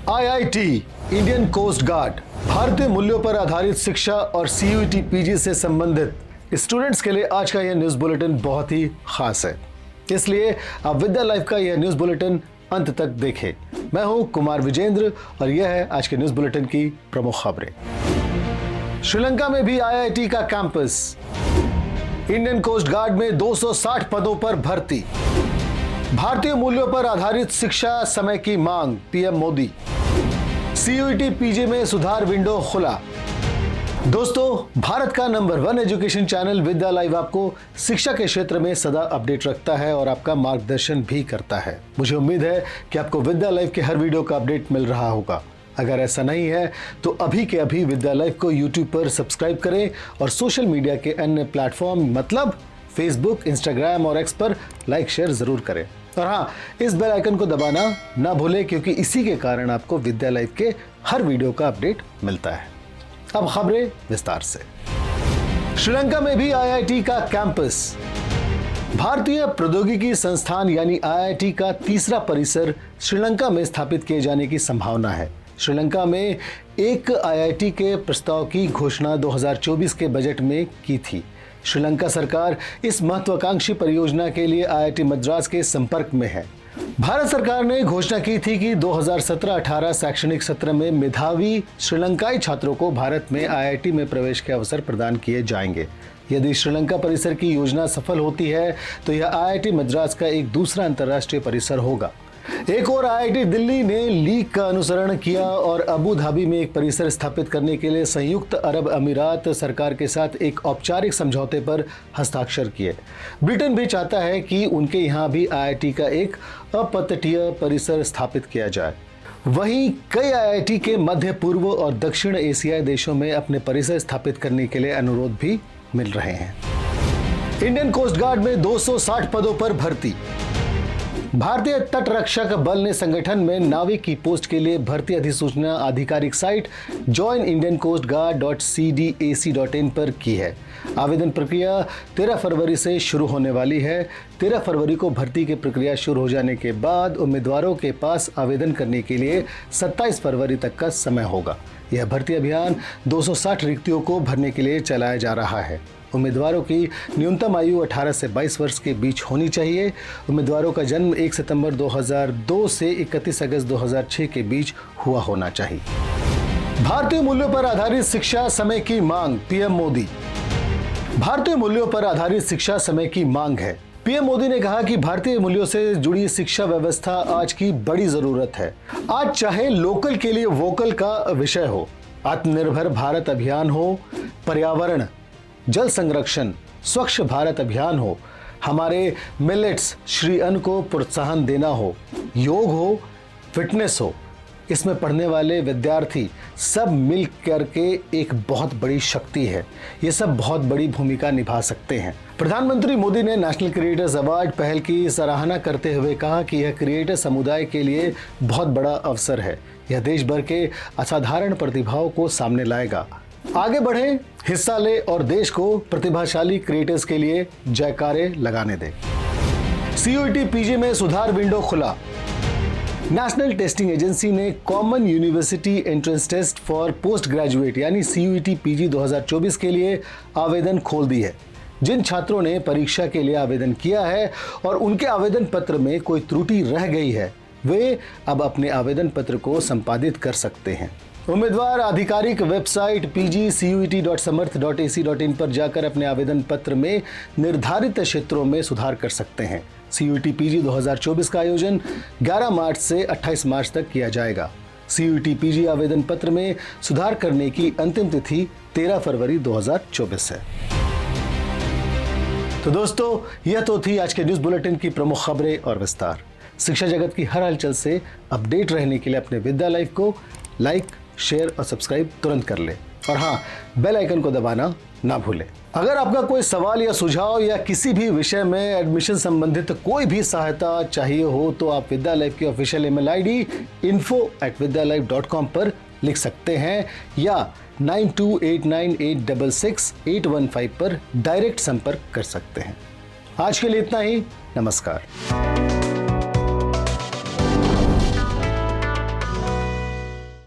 IIT, Indian coast guard, भारतीय मूल्यों पर आधारित शिक्षा और सीयूईटी पीजी से संबंधित स्टूडेंट्स के लिए आज का यह न्यूज बुलेटिन बहुत ही खास है, इसलिए आप विद्या लाइव का यह न्यूज बुलेटिन अंत तक देखें। मैं हूं कुमार विजेंद्र और यह है आज के न्यूज बुलेटिन की प्रमुख खबरें। श्रीलंका में भी आईआईटी का कैंपस, इंडियन कोस्ट गार्ड में 260 पदों पर भर्ती, भारतीय मूल्यों पर आधारित शिक्षा समय की मांग, पीएम मोदी, सीयूईटी पीजी में सुधार विंडो खुला। दोस्तों, भारत का नंबर 1 एजुकेशन चैनल विद्या लाइव आपको शिक्षा के क्षेत्र में सदा अपडेट रखता है और आपका मार्गदर्शन भी करता है। मुझे उम्मीद है कि आपको विद्या लाइव के हर वीडियो का अपडेट मिल रहा होगा। अगर ऐसा नहीं है तो अभी के अभी विद्या लाइव को यूट्यूब पर सब्सक्राइब करें और सोशल मीडिया के अन्य प्लेटफॉर्म मतलब फेसबुक, इंस्टाग्राम और एक्स पर लाइक शेयर जरूर करें। और हाँ, इस बेल आइकन को दबाना ना भूलें क्योंकि इसी के कारण आपको विद्या लाइव के हर वीडियो का अपडेट मिलता है। अब खबरें विस्तार से। श्रीलंका में भी आईआईटी का कैंपस, भारतीय प्रौद्योगिकी संस्थान यानी आईआईटी का तीसरा परिसर श्रीलंका में स्थापित किए जाने की संभावना है। श्रीलंका में एक आईआईटी के प्रस्ताव की घोषणा 2024 के बजट में की थी। श्रीलंका सरकार इस महत्वाकांक्षी परियोजना के लिए आईआईटी मद्रास के संपर्क में है। भारत सरकार ने घोषणा की थी कि 2017-18 शैक्षणिक सत्र में मेधावी श्रीलंकाई छात्रों को भारत में आईआईटी में प्रवेश के अवसर प्रदान किए जाएंगे। यदि श्रीलंका परिसर की योजना सफल होती है तो यह आईआईटी मद्रास का एक दूसरा अंतर्राष्ट्रीय परिसर होगा। एक और आईआईटी दिल्ली ने लीक का अनुसरण किया और अबू धाबी में एक परिसर स्थापित करने के लिए संयुक्त अरब अमीरात सरकार के साथ एक औपचारिक समझौते पर हस्ताक्षर किए। ब्रिटेन भी चाहता है कि उनके यहाँ भी आईआईटी का एक अपतटीय परिसर स्थापित किया जाए। वहीं कई आईआईटी के मध्य पूर्व और दक्षिण एशियाई देशों में अपने परिसर स्थापित करने के लिए अनुरोध भी मिल रहे हैं। इंडियन कोस्ट गार्ड में 260 पदों पर भर्ती, भारतीय तटरक्षक बल ने संगठन में नाविक की पोस्ट के लिए भर्ती अधिसूचना आधिकारिक साइट joinindiancoastguard.cdac.in पर की है। आवेदन प्रक्रिया 13 फरवरी से शुरू होने वाली है। 13 फरवरी को भर्ती की प्रक्रिया शुरू हो जाने के बाद उम्मीदवारों के पास आवेदन करने के लिए 27 फरवरी तक का समय होगा। यह भर्ती अभियान 260 रिक्तियों को भरने के लिए चलाया जा रहा है। उम्मीदवारों की न्यूनतम आयु 18 से 22 वर्ष के बीच होनी चाहिए। उम्मीदवारों का जन्म 1 सितंबर 2002 से 31 अगस्त 2006 के बीच हुआ होना चाहिए। भारतीय मूल्यों पर आधारित शिक्षा समय की मांग, पीएम मोदी। भारतीय मूल्यों पर आधारित शिक्षा समय की मांग है। पीएम मोदी ने कहा कि भारतीय मूल्यों से जुड़ी शिक्षा व्यवस्था आज की बड़ी जरूरत है। आज चाहे लोकल के लिए वोकल का विषय हो, आत्मनिर्भर भारत अभियान हो, पर्यावरण, जल संरक्षण, स्वच्छ भारत अभियान हो, हमारे मिलेट्स श्री अन्न को प्रोत्साहन देना हो, योग हो, फिटनेस हो, इसमें पढ़ने वाले विद्यार्थी सब मिल करके एक बहुत बड़ी शक्ति है। ये सब बहुत बड़ी भूमिका निभा सकते हैं। प्रधानमंत्री मोदी ने नेशनल क्रिएटर्स अवार्ड पहल की सराहना करते हुए कहा कि यह क्रिएटर समुदाय के लिए बहुत बड़ा अवसर है। यह देश भर के असाधारण प्रतिभाओं को सामने लाएगा। आगे बढ़ें, हिस्सा ले और देश को प्रतिभाशाली क्रिएटर्स के लिए जयकारे लगाने दें। सीयूईटी पीजी में सुधार विंडो खुला। नेशनल टेस्टिंग एजेंसी ने common university entrance test for post graduate यानी सीयूईटी पीजी 2024 के लिए आवेदन खोल दी है। जिन छात्रों ने परीक्षा के लिए आवेदन किया है और उनके आवेदन पत्र में कोई त्रुटि रह गई है, वे अब अपने आवेदन पत्र को संपादित कर सकते हैं। उम्मीदवार आधिकारिक वेबसाइट pgcuet.samarth.ac.in पर जाकर अपने आवेदन पत्र में निर्धारित क्षेत्रों में सुधार कर सकते हैं। सीयूईटी पीजी 2024 का आयोजन 11 मार्च से 28 मार्च तक किया जाएगा। सीयूईटी पीजी आवेदन पत्र में सुधार करने की अंतिम तिथि 13 फरवरी 2024 है। तो दोस्तों, यह तो थी आज के न्यूज बुलेटिन की प्रमुख खबरें और विस्तार। शिक्षा जगत की हर हलचल से अपडेट रहने के लिए अपने विद्या लाइव को लाइक, शेयर और सब्सक्राइब तुरंत कर ले और हाँ, बेल आइकन को दबाना ना भूलें। अगर आपका कोई सवाल या सुझाव या किसी भी विषय में एडमिशन संबंधित कोई भी सहायता चाहिए हो तो आप विद्या लाइव की ऑफिशियल ईमेल आईडी info@vidyalive.com पर लिख सकते हैं या 9289866815 पर डायरेक्ट संपर्क कर सकते हैं। आज के लिए इतना ही। नमस्कार।